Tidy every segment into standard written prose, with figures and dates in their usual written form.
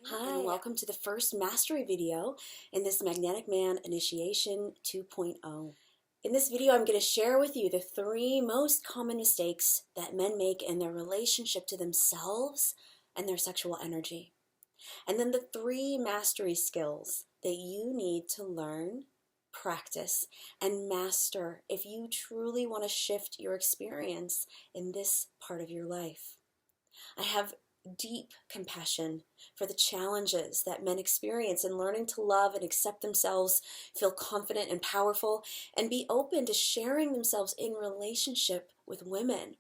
Hi, and welcome to the first mastery video in this Magnetic Man Initiation 2.0. In this video, I'm going to share with you the 3 most common mistakes that men make in their relationship to themselves and their sexual energy. And then the 3 mastery skills that you need to learn, practice, and master if you truly want to shift your experience in this part of your life. I have deep compassion for the challenges that men experience in learning to love and accept themselves, feel confident and powerful, and be open to sharing themselves in relationship with women.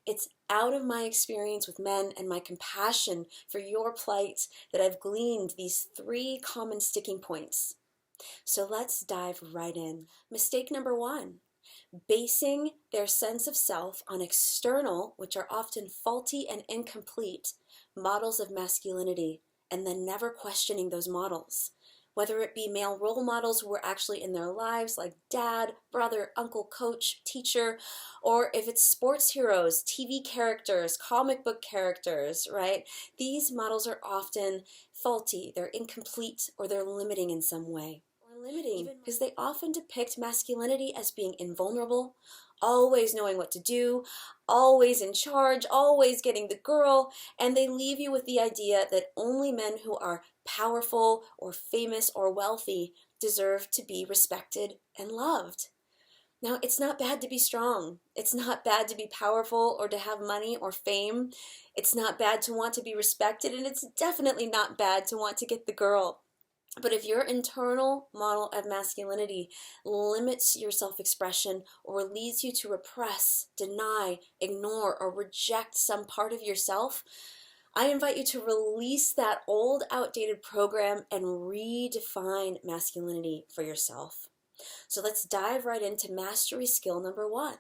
It's out of my experience with men and my compassion for your plight that I've gleaned these 3 common sticking points. So let's dive right in. Mistake number 1. Basing their sense of self on external, which are often faulty and incomplete, models of masculinity, and then never questioning those models. Whether it be male role models who are actually in their lives, like dad, brother, uncle, coach, teacher, or if it's sports heroes, TV characters, comic book characters, right? These models are often faulty, they're incomplete, or they're limiting in some way. Limiting because they often depict masculinity as being invulnerable, always knowing what to do, always in charge, always getting the girl, and they leave you with the idea that only men who are powerful or famous or wealthy deserve to be respected and loved. Now, it's not bad to be strong. It's not bad to be powerful or to have money or fame. It's not bad to want to be respected, and it's definitely not bad to want to get the girl. But if your internal model of masculinity limits your self-expression or leads you to repress, deny, ignore, or reject some part of yourself, I invite you to release that old, outdated program and redefine masculinity for yourself. So let's dive right into mastery skill number 1.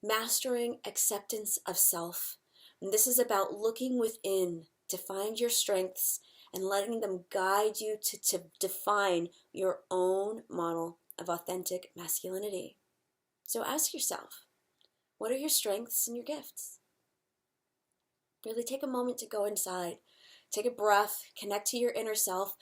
Mastering acceptance of self. And this is about looking within to find your strengths and letting them guide you to define your own model of authentic masculinity. So ask yourself, what are your strengths and your gifts? Really take a moment to go inside, take a breath, connect to your inner self,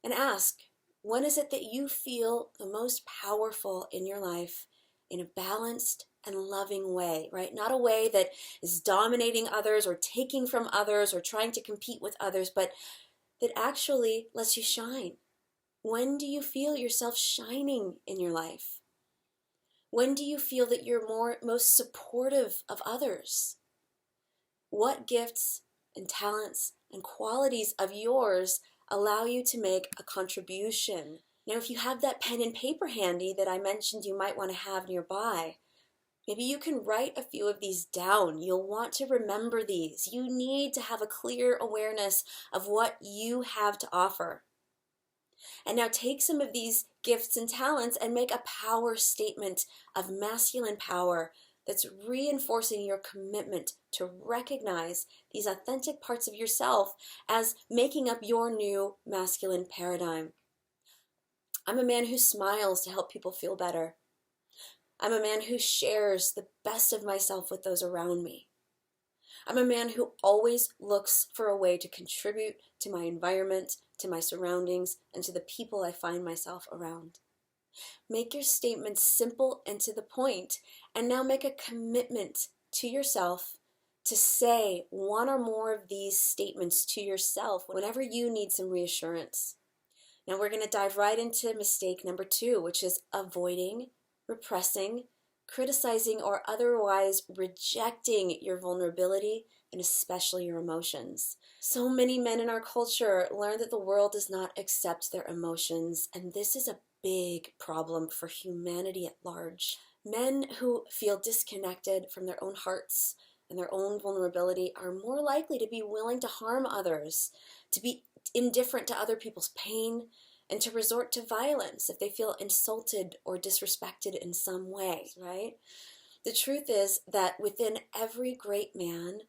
and ask, when is it that you feel the most powerful in your life in a balanced and loving way, right? Not a way that is dominating others or taking from others or trying to compete with others, but that actually lets you shine. When do you feel yourself shining in your life? When do you feel that you're most supportive of others? What gifts and talents and qualities of yours allow you to make a contribution? Now, if you have that pen and paper handy that I mentioned you might want to have nearby, maybe you can write a few of these down. You'll want to remember these. You need to have a clear awareness of what you have to offer. And now take some of these gifts and talents and make a power statement of masculine power that's reinforcing your commitment to recognize these authentic parts of yourself as making up your new masculine paradigm. I'm a man who smiles to help people feel better. I'm a man who shares the best of myself with those around me. I'm a man who always looks for a way to contribute to my environment, to my surroundings, and to the people I find myself around. Make your statements simple and to the point, and now make a commitment to yourself to say one or more of these statements to yourself whenever you need some reassurance. Now we're going to dive right into mistake number 2, which is avoiding, repressing, criticizing, or otherwise rejecting your vulnerability and especially your emotions. So many men in our culture learn that the world does not accept their emotions, and this is a big problem for humanity at large. Men who feel disconnected from their own hearts and their own vulnerability are more likely to be willing to harm others, to be indifferent to other people's pain, and to resort to violence if they feel insulted or disrespected in some way, right? The truth is that within every great man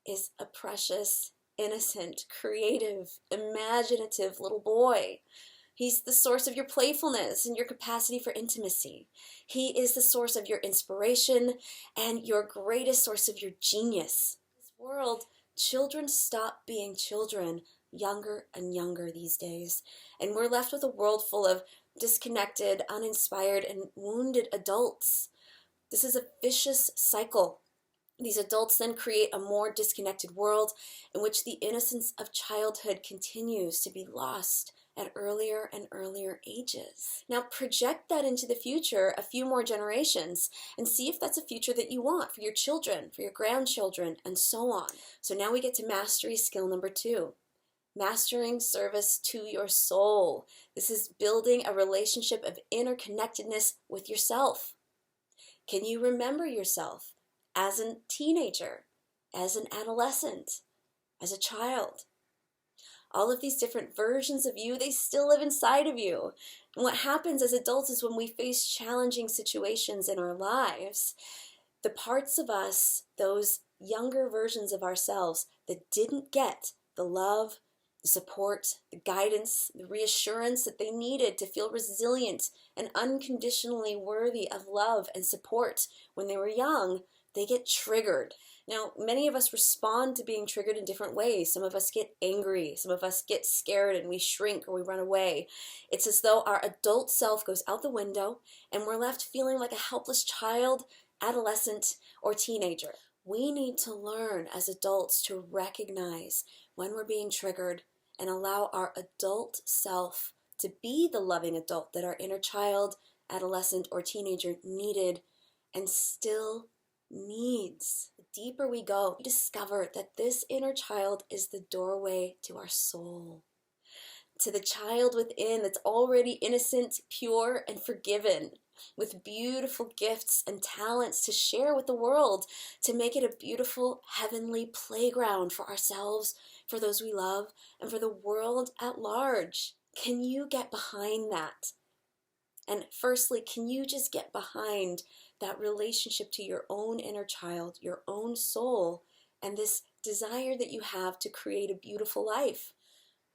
is a precious, innocent, creative, imaginative little boy. He's the source of your playfulness and your capacity for intimacy. He is the source of your inspiration and your greatest source of your genius. This world Children stop being children younger and younger these days, and we're left with a world full of disconnected, uninspired, and wounded adults. This is a vicious cycle. These adults then create a more disconnected world in which the innocence of childhood continues to be lost at earlier and earlier ages. Now project that into the future, a few more generations, and see if that's a future that you want for your children, for your grandchildren, and so on. So now we get to mastery skill number 2. Mastering service to your soul. This is building a relationship of interconnectedness with yourself. Can you remember yourself as a teenager, as an adolescent, as a child? All of these different versions of you, they still live inside of you. And what happens as adults is when we face challenging situations in our lives, the parts of us, those younger versions of ourselves that didn't get the love, the support, the guidance, the reassurance that they needed to feel resilient and unconditionally worthy of love and support when they were young, they get triggered. Now, many of us respond to being triggered in different ways. Some of us get angry, some of us get scared and we shrink or we run away. It's as though our adult self goes out the window and we're left feeling like a helpless child, adolescent, or teenager. We need to learn as adults to recognize when we're being triggered and allow our adult self to be the loving adult that our inner child, adolescent, or teenager needed and still needs. The deeper we go, we discover that this inner child is the doorway to our soul, to the child within that's already innocent, pure, and forgiven, with beautiful gifts and talents to share with the world, to make it a beautiful heavenly playground for ourselves, for those we love, and for the world at large. Can you get behind that? And firstly, can you just get behind that relationship to your own inner child, your own soul, and this desire that you have to create a beautiful life?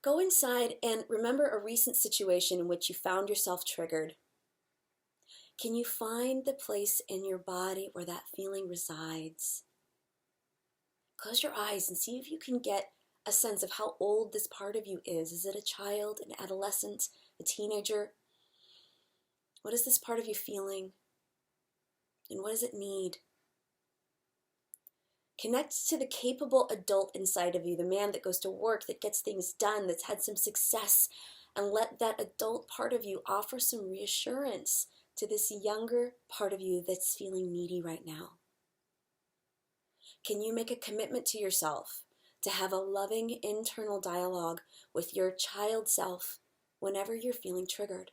Go inside and remember a recent situation in which you found yourself triggered. Can you find the place in your body where that feeling resides? Close your eyes and see if you can get a sense of how old this part of you is. Is it a child, an adolescent, a teenager? What is this part of you feeling? And what does it need? Connect to the capable adult inside of you, the man that goes to work, that gets things done, that's had some success, and let that adult part of you offer some reassurance to this younger part of you that's feeling needy right now. Can you make a commitment to yourself to have a loving internal dialogue with your child self whenever you're feeling triggered?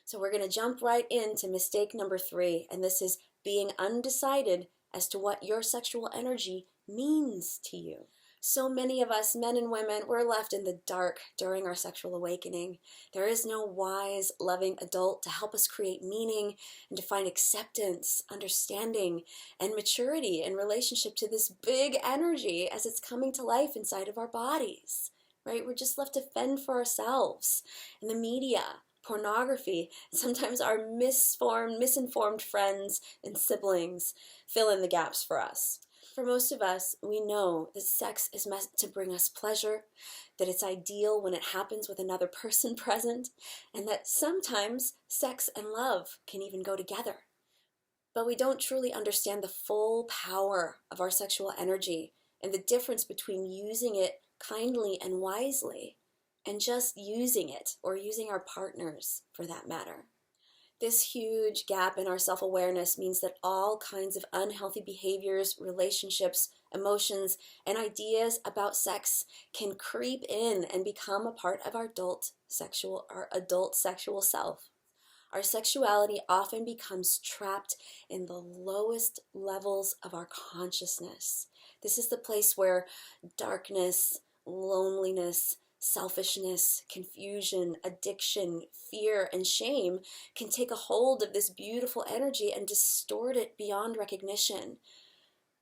So we're going to jump right into mistake number 3, and this is being undecided as to what your sexual energy means to you. So many of us, men and women, we're left in the dark during our sexual awakening. There is no wise, loving adult to help us create meaning and to find acceptance, understanding, and maturity in relationship to this big energy as it's coming to life inside of our bodies, right? We're just left to fend for ourselves. And the media, pornography, sometimes our misinformed friends and siblings fill in the gaps for us. For most of us, we know that sex is meant to bring us pleasure, that it's ideal when it happens with another person present, and that sometimes sex and love can even go together. But we don't truly understand the full power of our sexual energy and the difference between using it kindly and wisely and just using it, or using our partners for that matter. This huge gap in our self-awareness means that all kinds of unhealthy behaviors, relationships, emotions, and ideas about sex can creep in and become a part of our adult sexual self. Our sexuality often becomes trapped in the lowest levels of our consciousness. This is the place where darkness, loneliness, selfishness, confusion, addiction, fear, and shame can take a hold of this beautiful energy and distort it beyond recognition.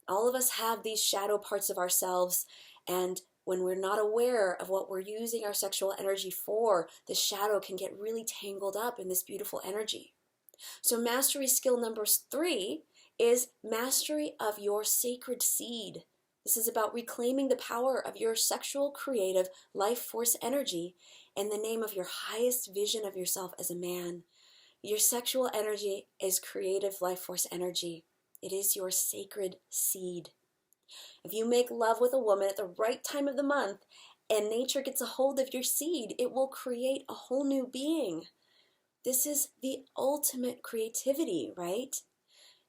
All of us have these shadow parts of ourselves, and when we're not aware of what we're using our sexual energy for, the shadow can get really tangled up in this beautiful energy. So mastery skill number 3 is mastery of your sacred seed. This is about reclaiming the power of your sexual, creative, life force energy in the name of your highest vision of yourself as a man. Your sexual energy is creative life force energy. It is your sacred seed. If you make love with a woman at the right time of the month and nature gets a hold of your seed, it will create a whole new being. This is the ultimate creativity, right?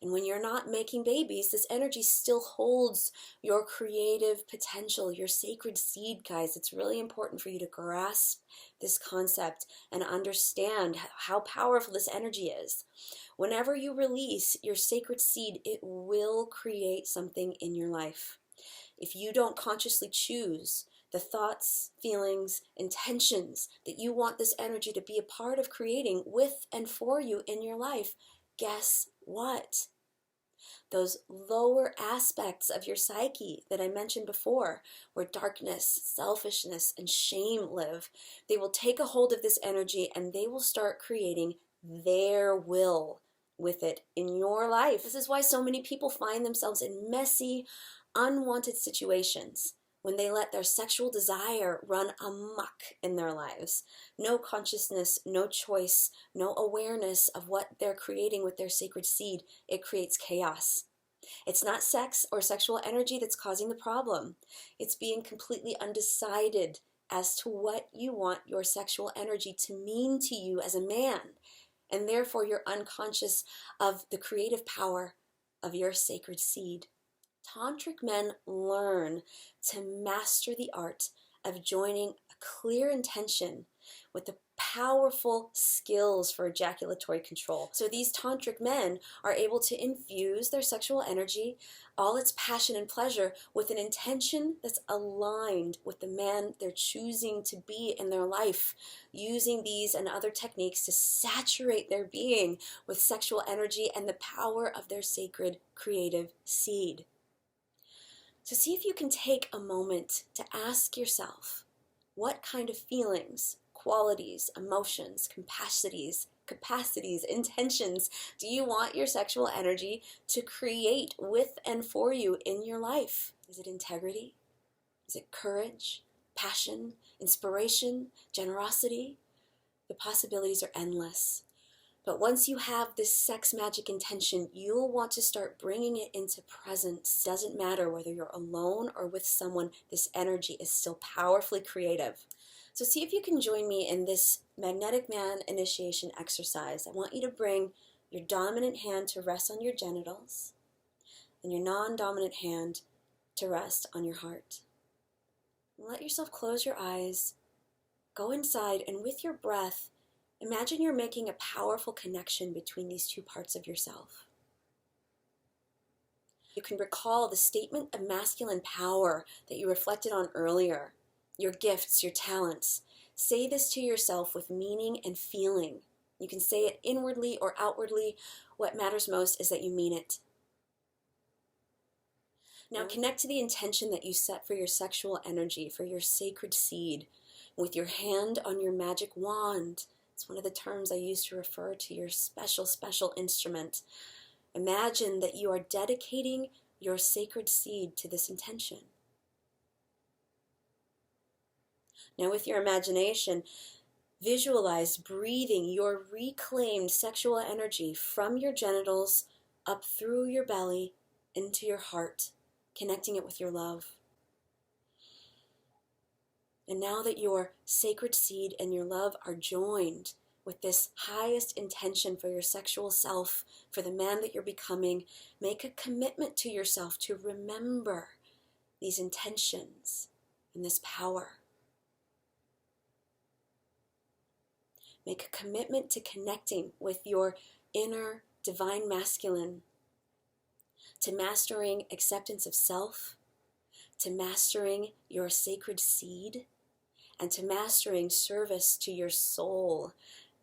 And when you're not making babies, this energy still holds your creative potential, your sacred seed, guys. It's really important for you to grasp this concept and understand how powerful this energy is. Whenever you release your sacred seed, it will create something in your life. If you don't consciously choose the thoughts, feelings, intentions that you want this energy to be a part of creating with and for you in your life, guess what? Those lower aspects of your psyche that I mentioned before, where darkness, selfishness, and shame live, they will take a hold of this energy and they will start creating their will with it in your life. This is why so many people find themselves in messy, unwanted situations when they let their sexual desire run amok in their lives. No consciousness, no choice, no awareness of what they're creating with their sacred seed. It creates chaos. It's not sex or sexual energy that's causing the problem. It's being completely undecided as to what you want your sexual energy to mean to you as a man. And therefore you're unconscious of the creative power of your sacred seed. Tantric men learn to master the art of joining a clear intention with the powerful skills for ejaculatory control. So these tantric men are able to infuse their sexual energy, all its passion and pleasure, with an intention that's aligned with the man they're choosing to be in their life, using these and other techniques to saturate their being with sexual energy and the power of their sacred creative seed. So see if you can take a moment to ask yourself, what kind of feelings, qualities, emotions, capacities, intentions do you want your sexual energy to create with and for you in your life? Is it integrity? Is it courage, passion, inspiration, generosity? The possibilities are endless. But once you have this sex magic intention, you'll want to start bringing it into presence. Doesn't matter whether you're alone or with someone, this energy is still powerfully creative. So see if you can join me in this magnetic man initiation exercise. I want you to bring your dominant hand to rest on your genitals and your non-dominant hand to rest on your heart. And let yourself close your eyes, go inside, and with your breath, imagine you're making a powerful connection between these two parts of yourself. You can recall the statement of masculine power that you reflected on earlier, your gifts, your talents. Say this to yourself with meaning and feeling. You can say it inwardly or outwardly. What matters most is that you mean it. Now connect to the intention that you set for your sexual energy, for your sacred seed, with your hand on your magic wand. It's one of the terms I use to refer to your special instrument. Imagine that you are dedicating your sacred seed to this intention. Now with your imagination, visualize breathing your reclaimed sexual energy from your genitals up through your belly into your heart, connecting it with your love. And now that your sacred seed and your love are joined with this highest intention for your sexual self, for the man that you're becoming, make a commitment to yourself to remember these intentions and this power. Make a commitment to connecting with your inner divine masculine, to mastering acceptance of self, to mastering your sacred seed, and to mastering service to your soul,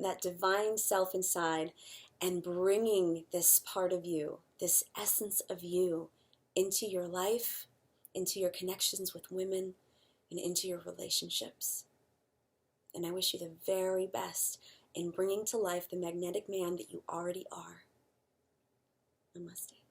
that divine self inside, and bringing this part of you, this essence of you, into your life, into your connections with women, and into your relationships. And I wish you the very best in bringing to life the magnetic man that you already are. Namaste.